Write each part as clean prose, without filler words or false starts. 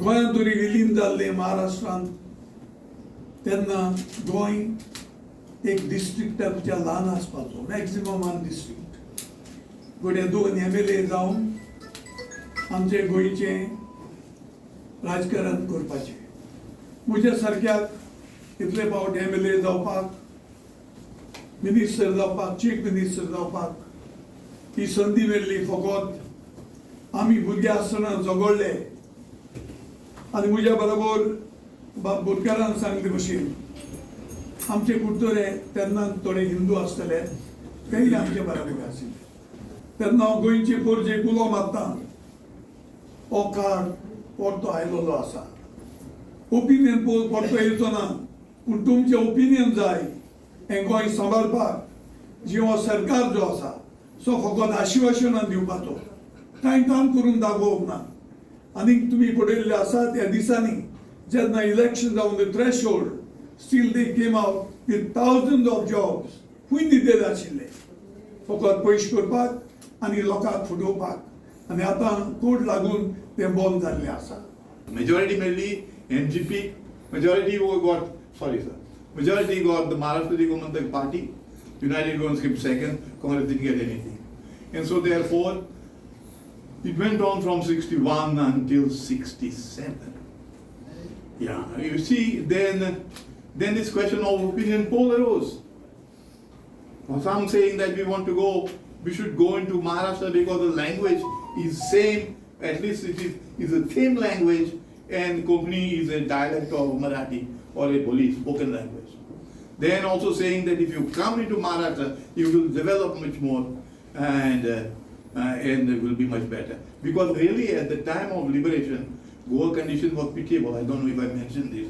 गोंयांत तरी विलीन जाल्ले महाराष्ट्रांत तेन्ना गोंय एक डिस्ट्रिक्टाच्या ल्हान आसपाचो, मॅक्सिमम 1 डिस्ट्रिक्ट. गोडे 2 MLA जावन आमचे गोंयचें राजकारण करपाचें. म्हज्या सारक्याक इतले फावट MLA जावपाक, मिनिस्टर जावपाक, चीफ मिनिस्टर जावपाक ही संदी मेळ्ळी फकत आमी भुरगे आसतना झगडले. आनी म्हज्या बरोबर बोरकारान सांगले भशेन आमचे कुडतोरे तेन्ना थोडे हिंदू आसतले, तेय आमचे बरोबर आशिल्ले. तेन्ना गोंयचे पोरजे गुलो मारता हो काळ परतो आयलोलो आसा. ओपिनियन पोल परतो येवचो ना, पूण तुमचे ओपिनियन जाय हें गोंय सांबाळपाक. जी हो सरकार जो आसा सो फकत आश्वासनां दिवपाचो, कांय काम करून दाखोवप ना. आनी तुमी पळयल्लें आसा त्या दिसांनी जेन्ना इलेक्शन जावन the threshold, steel they came out with thousands of jobs. खूंय दिल्ले आशिल्ले फकत पयशे करपाक आनी लोकांक फुडोवपाक. आनी आतां कोड लागून तें बंद जाल्लें आसा. Majority mainly MGP, majority got the Maharashtra Gomantak party, United Goans kept second, Congress didn't get anything. And so therefore, it went on from 61 until 67. Yeah, you see, then this question of opinion poll arose. Some saying that we should go into Maharashtra because the language is same, at least it is a same language, and Konkani is a dialect of Marathi or a Boli spoken language. Then also saying that if you come into Maharashtra, you will develop much more and it will be much better. Because really at the time of liberation, Goa condition was pitiable. I don't know if I mentioned this.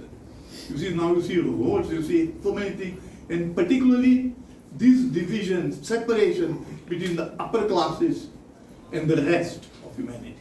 You see, now you see roads, you see so many things, and particularly this division, separation between the upper classes and the rest of humanity.